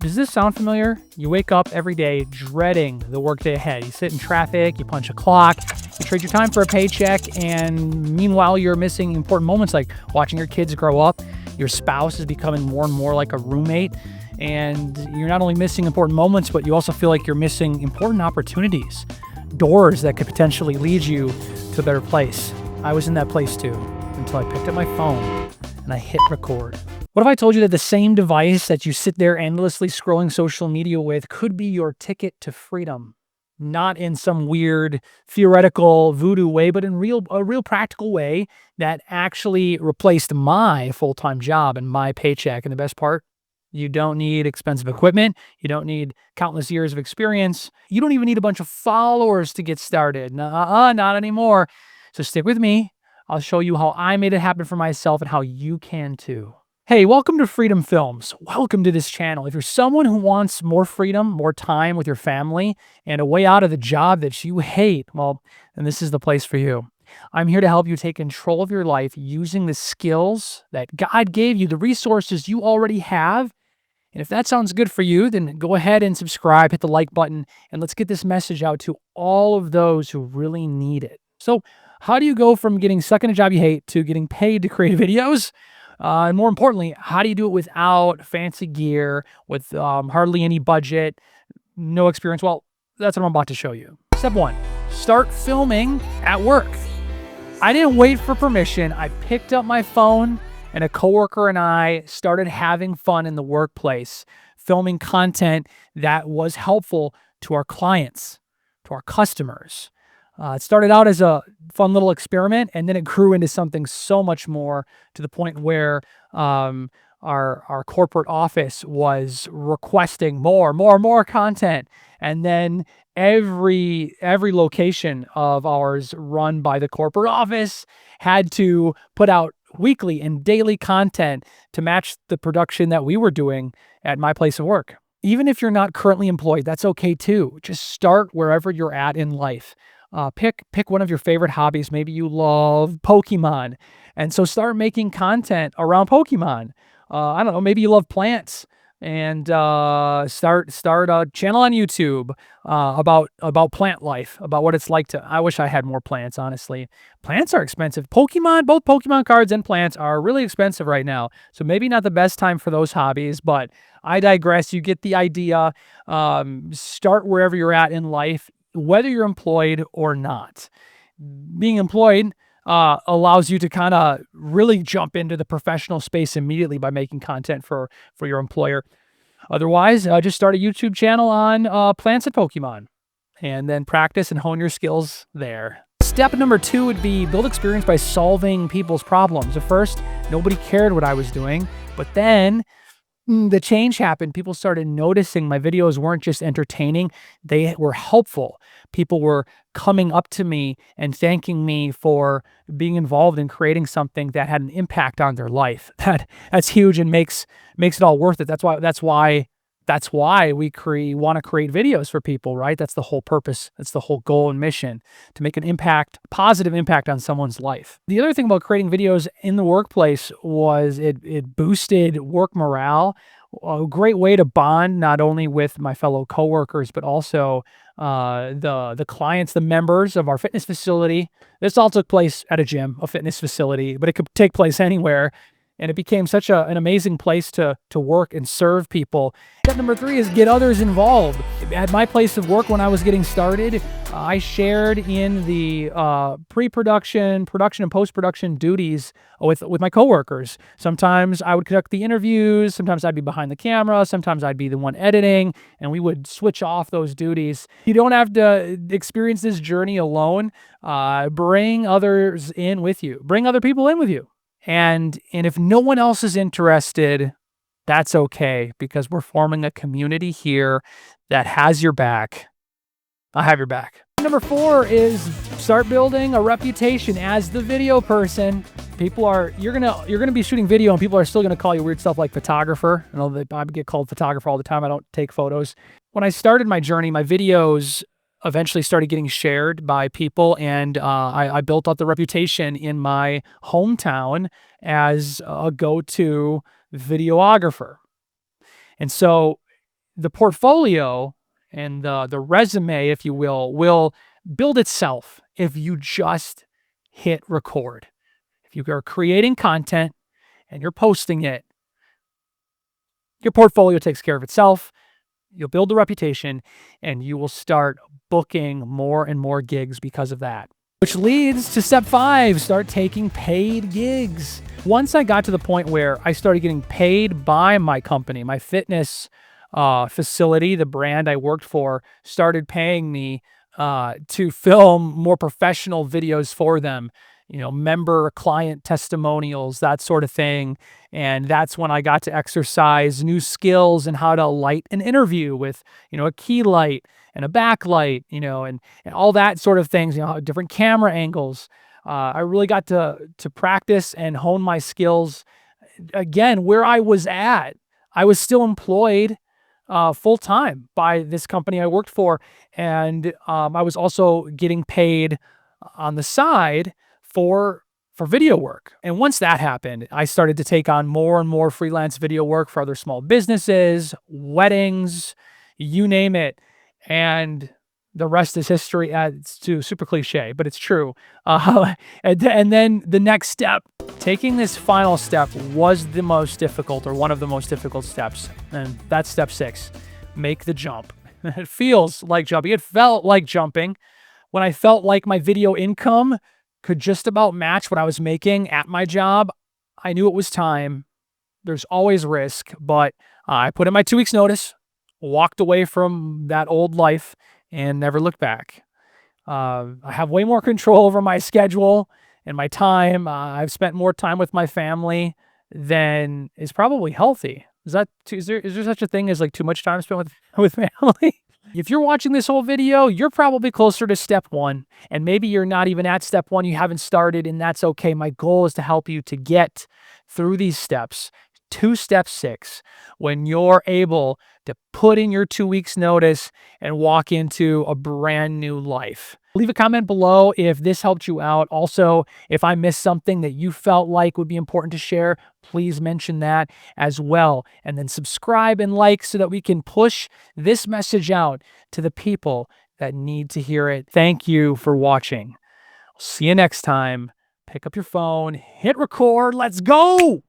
Does this sound familiar? You wake up every day dreading the workday ahead. You sit in traffic, you punch a clock, you trade your time for a paycheck, and meanwhile, you're missing important moments like watching your kids grow up. Your spouse is becoming more and more like a roommate, and you're not only missing important moments, but you also feel like you're missing important opportunities, doors that could potentially lead you to a better place. I was in that place too, until I picked up my phone and I hit record. What if I told you that the same device that you sit there endlessly scrolling social media with could be your ticket to freedom? Not in some weird theoretical voodoo way, but in a real practical way that actually replaced my full-time job and my paycheck. And the best part, you don't need expensive equipment. You don't need countless years of experience. You don't even need a bunch of followers to get started. Not anymore. So stick with me. I'll show you how I made it happen for myself and how you can too. Hey, welcome to Freedom Films. Welcome to this channel. If you're someone who wants more freedom, more time with your family, and a way out of the job that you hate, well, then this is the place for you. I'm here to help you take control of your life using the skills that God gave you, the resources you already have. And if that sounds good for you, then go ahead and subscribe, hit the like button, and let's get this message out to all of those who really need it. So how do you go from getting stuck in a job you hate to getting paid to create videos? And more importantly, how do you do it without fancy gear, with hardly any budget, no experience? Well, that's what I'm about to show you. Step one, start filming at work. I didn't wait for permission. I picked up my phone and a coworker and I started having fun in the workplace, filming content that was helpful to our clients, to our customers. It started out as a fun little experiment, and then it grew into something so much more, to the point where our corporate office was requesting more content. And then every location of ours run by the corporate office had to put out weekly and daily content to match the production that we were doing at my place of work. Even if you're not currently employed, that's okay too. Just start wherever you're at in life. Pick one of your favorite hobbies. Maybe you love Pokemon, and so start making content around Pokemon. I don't know, maybe you love plants, and start a channel on YouTube about plant life, about what it's like to. I wish I had more plants, honestly. Plants are expensive. Both Pokemon cards and plants are really expensive right now, so maybe not the best time for those hobbies, but I digress. You get the idea. Start wherever you're at in life, whether you're employed or not. Being employed allows you to kind of really jump into the professional space immediately by making content for your employer. Otherwise, just start a YouTube channel on plants and Pokemon, and then practice and hone your skills there. Step number 2 would be build experience by solving people's problems. At first, nobody cared what I was doing, but then the change happened. People started noticing my videos weren't just entertaining, they were helpful. People were coming up to me and thanking me for being involved in creating something that had an impact on their life. That's huge and makes it all worth it. That's why we want to create videos for people, right? That's the whole purpose. That's the whole goal and mission, to make an impact, positive impact on someone's life. The other thing about creating videos in the workplace was it boosted work morale. A great way to bond not only with my fellow coworkers, but also the clients, the members of our fitness facility. This all took place at a gym, a fitness facility, but it could take place anywhere. And it became such an amazing place to work and serve people. Step number 3 is get others involved. At my place of work, when I was getting started, I shared in the pre-production, production, and post-production duties with my coworkers. Sometimes I would conduct the interviews, sometimes I'd be behind the camera, sometimes I'd be the one editing, and we would switch off those duties. You don't have to experience this journey alone. Bring others in with you. Bring other people in with you. And if no one else is interested, that's okay, because we're forming a community here that has your back. I have your back. Number 4 is start building a reputation as the video person. You're gonna be shooting video, and people are still gonna call you weird stuff like photographer. I know that I get called photographer all the time. I don't take photos. When I started my journey, my videos eventually started getting shared by people, and I built up the reputation in my hometown as a go-to videographer. And so the portfolio and the resume, if you will build itself if you just hit record. If you are creating content and you're posting it, your portfolio takes care of itself. You'll build a reputation and you will start booking more and more gigs because of that. Which leads to step 5, start taking paid gigs. Once I got to the point where I started getting paid by my company, my fitness facility, the brand I worked for, started paying me to film more professional videos for them, member client testimonials, that sort of thing. And that's when I got to exercise new skills and how to light an interview with, a key light and a backlight, and all that sort of things, different camera angles. I really got to practice and hone my skills again where I was at. I was still employed full time by this company I worked for, and I was also getting paid on the side for video work. And once that happened, I started to take on more and more freelance video work for other small businesses, weddings, you name it. And the rest is history. It's too super cliche, but it's true. And then the next step, taking this final step, was the most difficult, or one of the most difficult steps. And that's step 6, make the jump. It feels like jumping. It felt like jumping when I felt like my video income could just about match what I was making at my job. I knew it was time. There's always risk, but I put in my 2 weeks notice, walked away from that old life, and never looked back. I have way more control over my schedule and my time. I've spent more time with my family than is probably healthy. Is there such a thing as like too much time spent with family? If you're watching this whole video, you're probably closer to step 1, and maybe you're not even at step 1, you haven't started, and that's okay. My goal is to help you to get through these steps to step 6, when you're able to put in your 2 weeks notice and walk into a brand new life. Leave a comment below if this helped you out. Also, if I missed something that you felt like would be important to share, please mention that as well. And then subscribe and like so that we can push this message out to the people that need to hear it. Thank you for watching. See you next time. Pick up your phone, hit record, let's go!